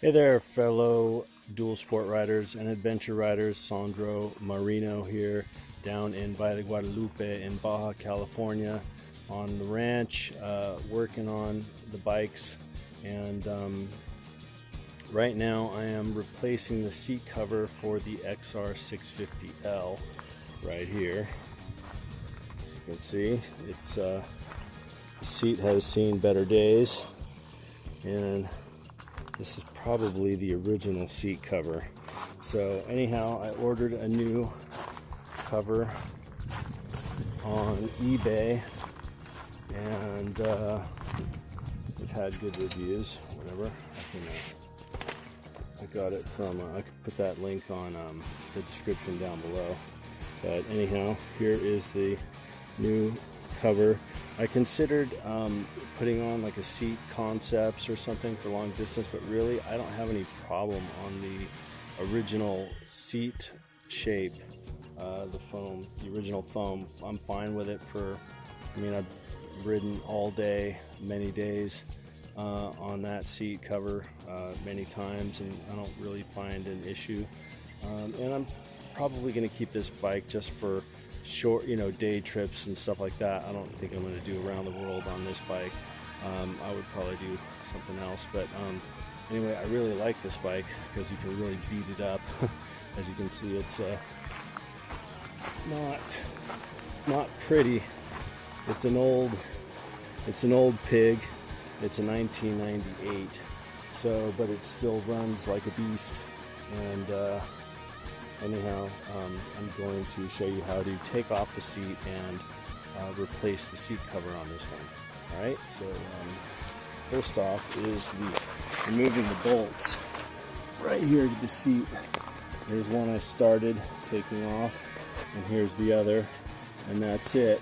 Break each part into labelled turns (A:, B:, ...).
A: Hey there, fellow dual sport riders and adventure riders. Sandro Marino here down in Valle de Guadalupe in Baja California on the ranch, working on the bikes. And right now I am replacing the seat cover for the XR650L right here. As you can see, it's the seat has seen better days, and this is probably the original seat cover. So anyhow, I ordered a new cover on eBay, and it had good reviews. Whatever. I got it from. I could put that link on the description down below. But anyhow, here is the new cover. I considered putting on like a seat concepts or something for long distance, but really I don't have any problem on the original seat shape, the foam, the original foam. I'm fine with it for, I mean, I've ridden all day, many days on that seat cover many times, and I don't really find an issue. And I'm probably going to keep this bike just for short, day trips and stuff like that. I don't think I'm going to do around the world on this bike. I would probably do something else, but anyway, I really like this bike because you can really beat it up. As you can see, it's not pretty. It's an old pig. It's a 1998, so but it still runs like a beast. And anyhow, I'm going to show you how to take off the seat and replace the seat cover on this one. Alright, so first off is removing the bolts right here to the seat. Here's one I started taking off, and here's the other, and that's it.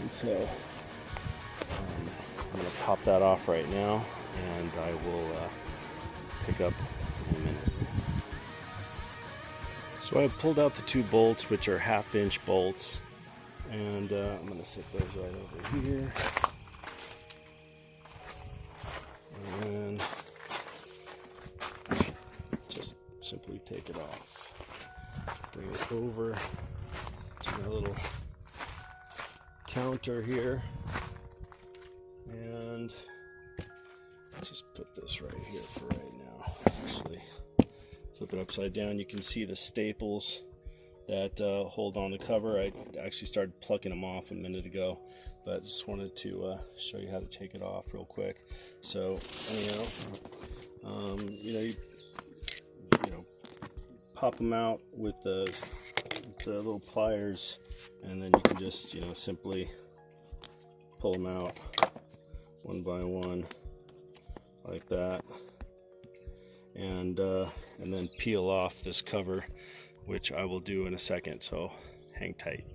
A: And so I'm going to pop that off right now, and I will pick up in a minute. So I pulled out the two bolts, which are 1/2-inch bolts, and I'm going to set those right over here. And just simply take it off. Bring it over to my little counter here, and just put this right here for right now. Actually, flip it upside down. You can see the staples that hold on the cover. I actually started plucking them off a minute ago, but just wanted to show you how to take it off real quick. So anyhow, you pop them out with the little pliers, and then you can just simply pull them out one by one like that, and then peel off this cover, which I will do in a second, so hang tight.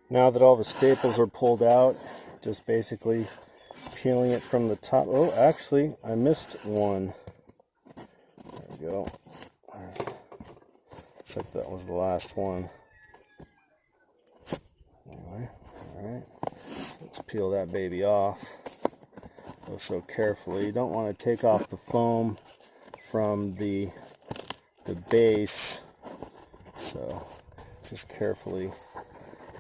A: Now that all the staples are pulled out, just basically peeling it from the top. Oh, actually, I missed one. There we go. Looks like that was the last one. Anyway, alright. Let's peel that baby off. Go so carefully. You don't want to take off the foam from the base. So just carefully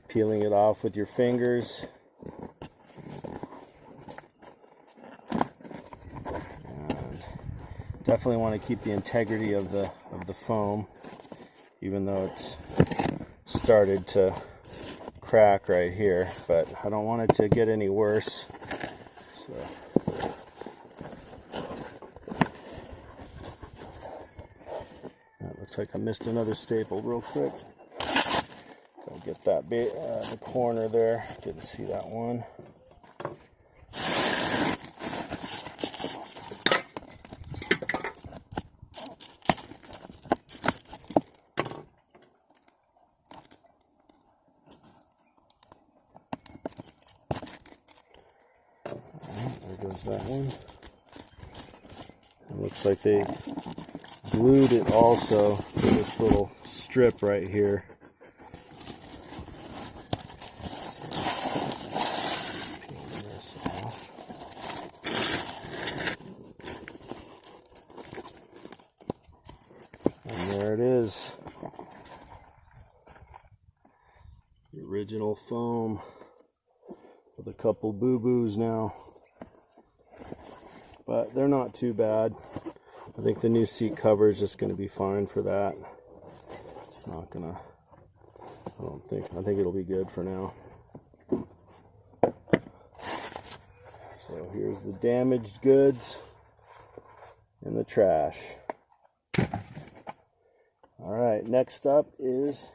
A: peeling it off with your fingers. And definitely want to keep the integrity of the foam, even though it's started to crack right here, but I don't want it to get any worse. So that looks like I missed another staple real quick. Go get that the corner there. Didn't see that one. There goes that one. It looks like they glued it also to this little strip right here. Peel this off. And there it is. The original foam with a couple boo-boos now. But they're not too bad. I think the new seat cover is just going to be fine for that. It's not gonna, I think it'll be good for now. So here's the damaged goods in the trash. Alright, next up is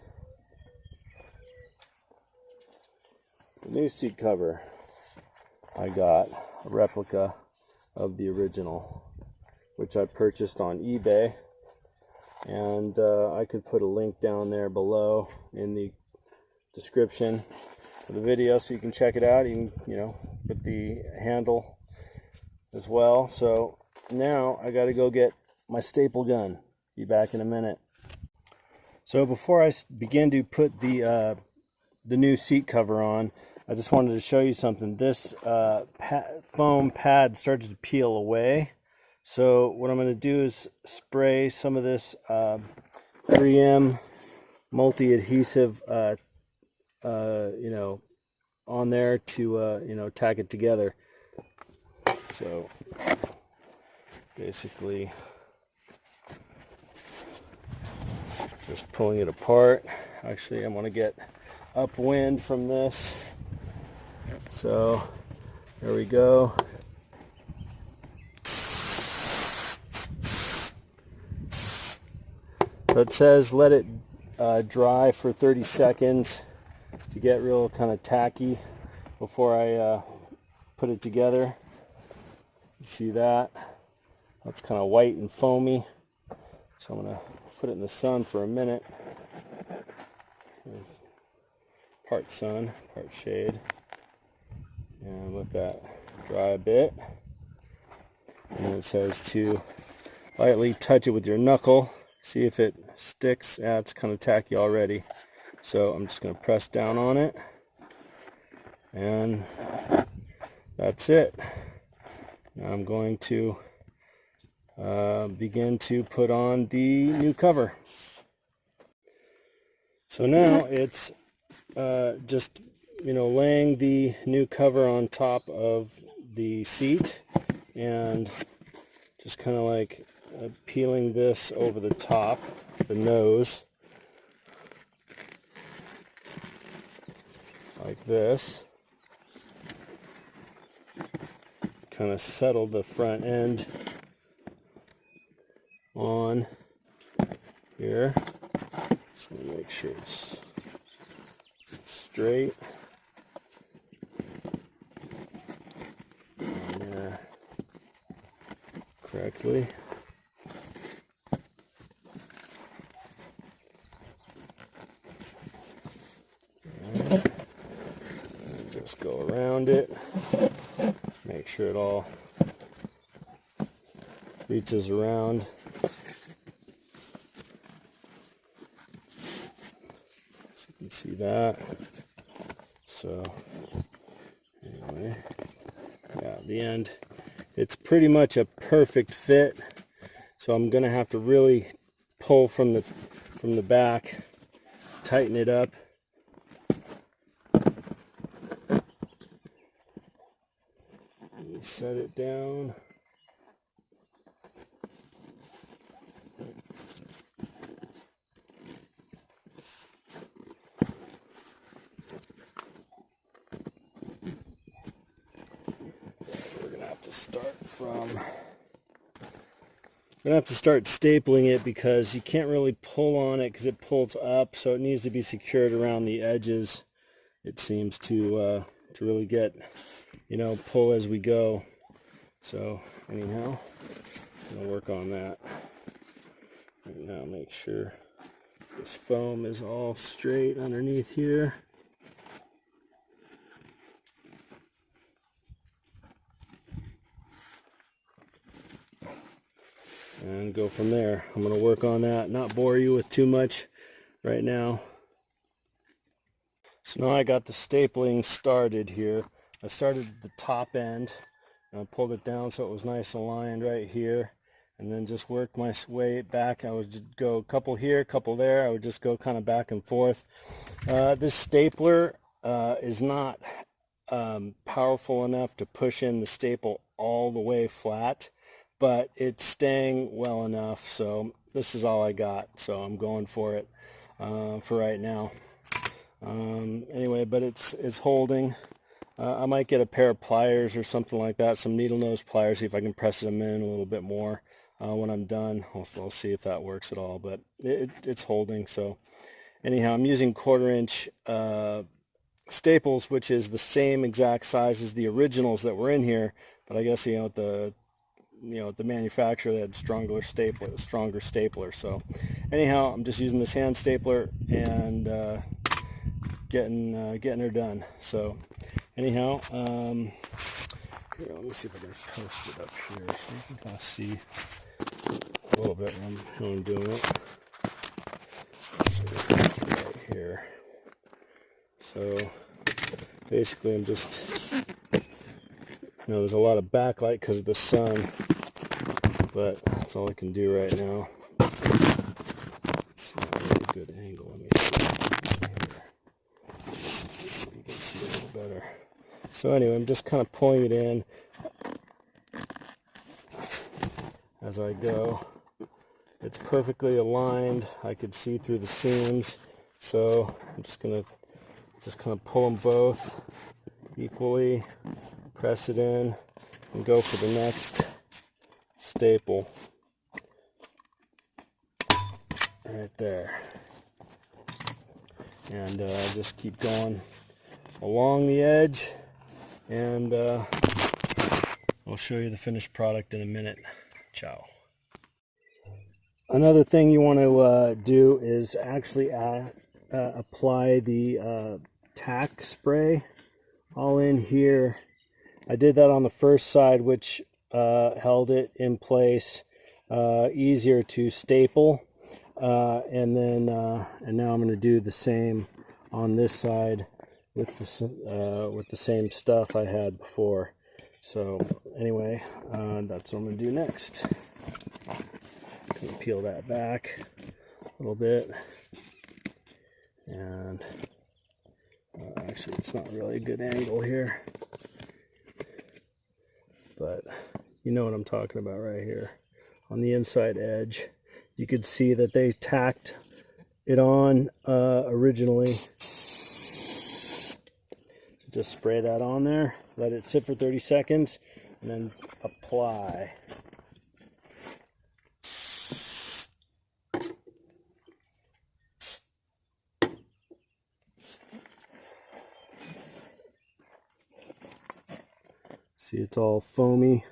A: the new seat cover. I got a replica of the original, which I purchased on eBay, and I could put a link down there below in the description of the video so you can check it out. You can, put the handle as well. So now I got to go get my staple gun. Be back in a minute. So before I begin to put the new seat cover on, I just wanted to show you something. This foam pad started to peel away. So what I'm going to do is spray some of this 3M multi-adhesive, on there to, tack it together. So basically just pulling it apart. Actually, I'm going to get upwind from this. So there we go. So it says let it dry for 30 seconds to get real kind of tacky before I put it together. You see that? That's kind of white and foamy. So I'm going to put it in the sun for a minute. Part sun, part shade. And let that dry a bit. And it says to lightly touch it with your knuckle. See if it sticks. Yeah, it's kind of tacky already. So I'm just going to press down on it. And that's it. Now I'm going to begin to put on the new cover. So now it's just laying the new cover on top of the seat and just kind of like peeling this over the top, the nose, like this. Kind of settle the front end on here. Just want to make sure it's straight. And there correctly. just go around it, make sure it all reaches around. So you can see that. So anyway, yeah, the end, it's pretty much a perfect fit. So I'm gonna have to really pull from the back, tighten it up. Set it down. We're gonna have to start stapling it, because you can't really pull on it because it pulls up, so it needs to be secured around the edges. It seems to really get, you know, pull as we go. So anyhow, I'm gonna work on that right now. Make sure this foam is all straight underneath here. And go from there. I'm going to work on that, not bore you with too much right now. So now I got the stapling started here. I started at the top end, and I pulled it down so it was nice aligned right here, and then just worked my way back. I would just go a couple here, a couple there. I would just go kind of back and forth. This stapler is not powerful enough to push in the staple all the way flat, but it's staying well enough, so this is all I got, so I'm going for it for right now. Anyway, but it's holding. I might get a pair of pliers or something like that, some needle nose pliers, see if I can press them in a little bit more when I'm done. I'll see if that works at all, but it's holding. So anyhow, I'm using 1/4 inch staples, which is the same exact size as the originals that were in here, but I guess, at the manufacturer, they had stronger stapler. So anyhow, I'm just using this hand stapler and getting her done. So anyhow, here, let me see if I can post it up here so you can kind of see a little bit when I'm doing it. So right here. So basically, I'm just, there's a lot of backlight because of the sun, but that's all I can do right now. It's not a really good angle. Let me see here. You can see a little better. So anyway, I'm just kind of pulling it in as I go. It's perfectly aligned. I could see through the seams, so I'm just gonna kind of pull them both equally, press it in, and go for the next staple right there. And just keep going along the edge, and I'll show you the finished product in a minute. Ciao. Another thing you want to do is actually apply the tack spray all in here. I did that on the first side, which held it in place, easier to staple, and now I'm going to do the same on this side with the same stuff I had before. So anyway, that's what I'm going to do next. I'm going to peel that back a little bit, and actually it's not really a good angle here, but you know what I'm talking about right here. On the inside edge, you could see that they tacked it on originally. So just spray that on there, let it sit for 30 seconds, and then apply. See, it's all foamy,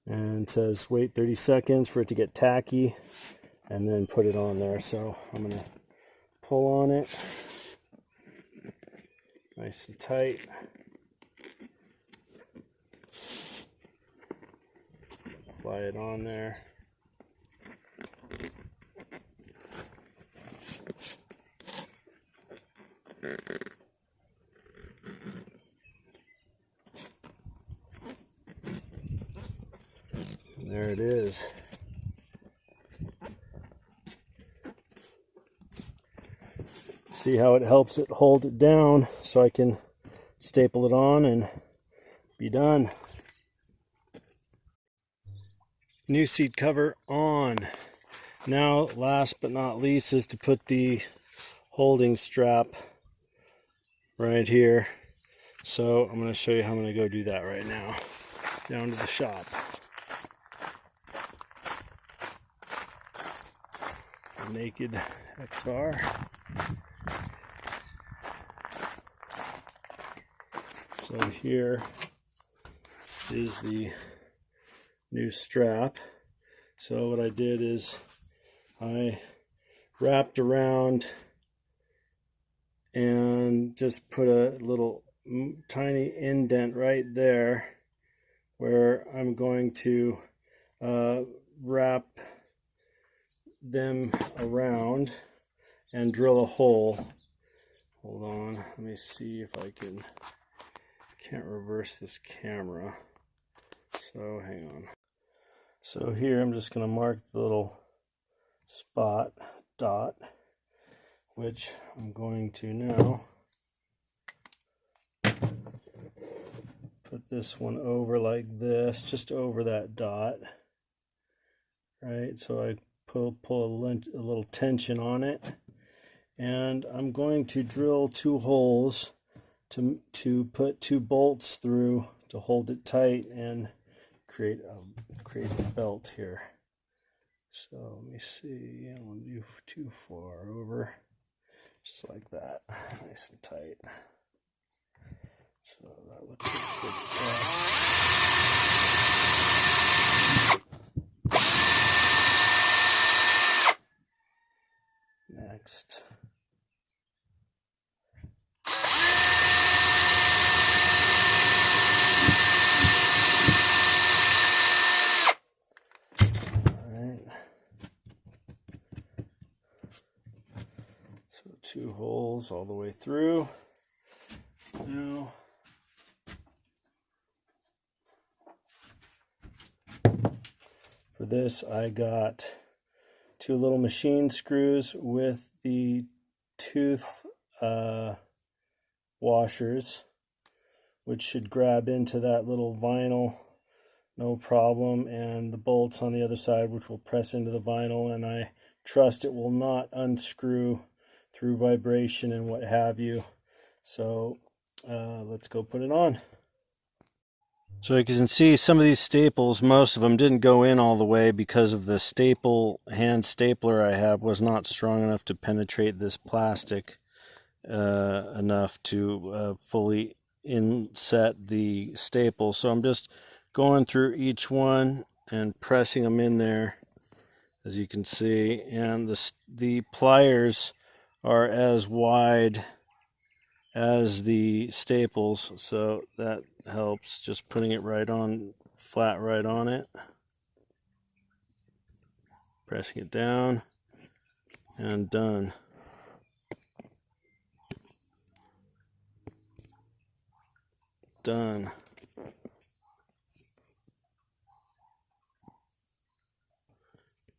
A: and it says wait 30 seconds for it to get tacky, and then put it on there. So I'm going to pull on it nice Nice and tight. Apply it on there. And there it is. See how it helps it hold it down so I can staple it on and be done. New seat cover on. Now, last but not least, is to put the holding strap right here. So I'm going to show you how I'm going to go do that right now. Down to the shop. The naked XR. So here is the new strap. So what I did is I wrapped around and just put a little tiny indent right there where I'm going to wrap them around and drill a hole. Hold on, let me see if I can't reverse this camera. So hang on. So here I'm just going to mark the little dot, which I'm going to now put this one over like this, just over that dot, right? So I pull a little tension on it, and I'm going to drill 2 holes to put 2 bolts through to hold it tight and create a belt here. So let me see, I don't want to do too far over, just like that, nice and tight. So that looks like good stuff. Next. So 2 holes all the way through. Now, for this I got 2 little machine screws with the tooth washers, which should grab into that little vinyl no problem, and the bolts on the other side, which will press into the vinyl, and I trust it will not unscrew through vibration and what have you. So let's go put it on. So you can see some of these staples, most of them didn't go in all the way because of the hand stapler I have was not strong enough to penetrate this plastic enough to fully inset the staple. So I'm just going through each one and pressing them in there, as you can see, and the pliers are as wide as the staples, so that helps, just putting it right on, flat right on it, pressing it down, and done. Done.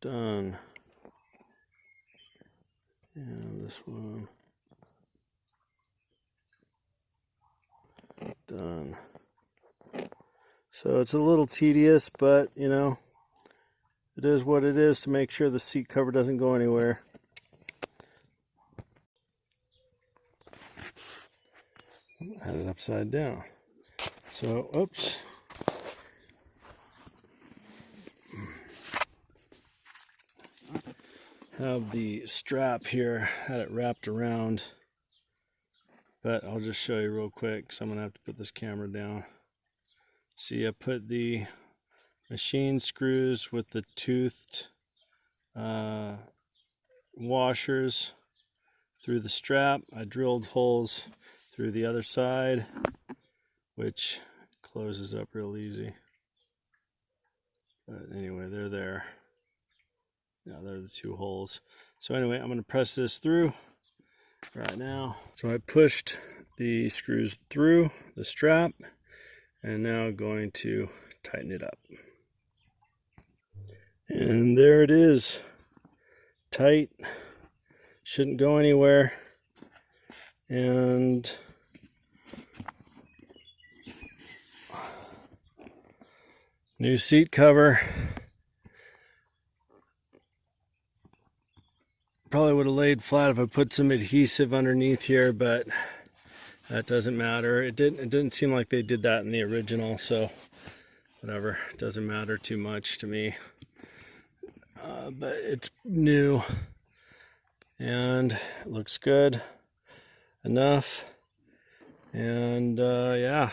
A: Done. And this one. Done. So it's a little tedious, but you know, it is what it is to make sure the seat cover doesn't go anywhere. I had it upside down. So, oops. Have the strap here, had it wrapped around, but I'll just show you real quick because I'm going to have to put this camera down. See, I put the machine screws with the toothed washers through the strap. I drilled holes through the other side, which closes up real easy. But anyway, they're there. Now they're the two holes. So anyway, I'm going to press this through right now. So I pushed the screws through the strap and now going to tighten it up. And there it is. Tight. Shouldn't go anywhere. And new seat cover. Probably would have laid flat if I put some adhesive underneath here, but that doesn't matter. It didn't seem like they did that in the original, so whatever. It doesn't matter too much to me. But it's new and it looks good enough. And yeah,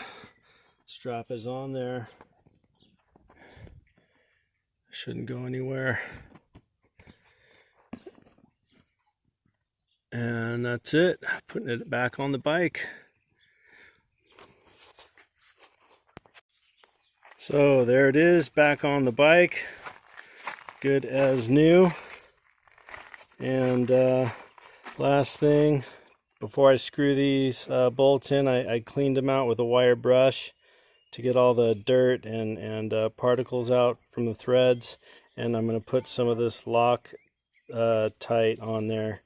A: strap is on there. Shouldn't go anywhere. And that's it. Putting it back on the bike. So there it is, back on the bike. Good as new. And last thing, before I screw these bolts in, I cleaned them out with a wire brush to get all the dirt and particles out from the threads. And I'm going to put some of this Loctite on there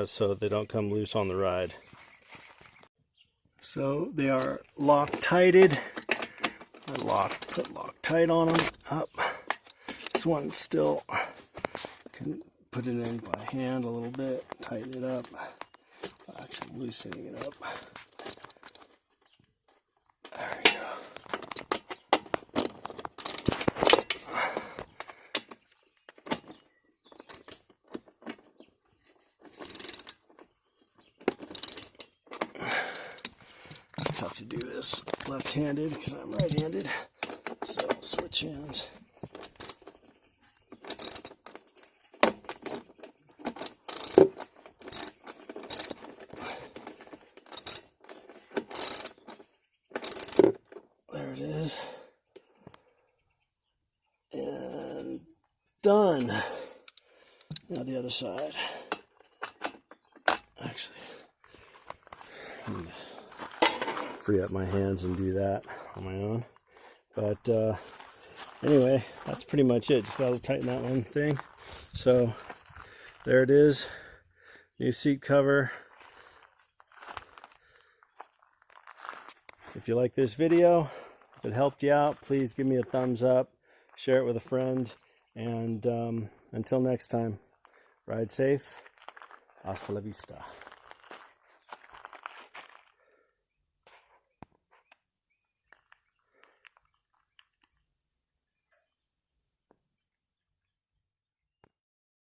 A: so they don't come loose on the ride. So they are Loctited. I put Loctite on them up. This one still can put it in by hand a little bit, tighten it up. Actually loosening it up. There we go. It's tough to do this left-handed because I'm right-handed. So switch hands. There it is. And done. Now the other side. Actually, I'm gonna free up my hands and do that on my own. But anyway, that's pretty much it. Just gotta tighten that one thing. So there it is. New seat cover. If you like this video, if it helped you out, please give me a thumbs up, share it with a friend, and until next time, ride safe. Hasta la vista.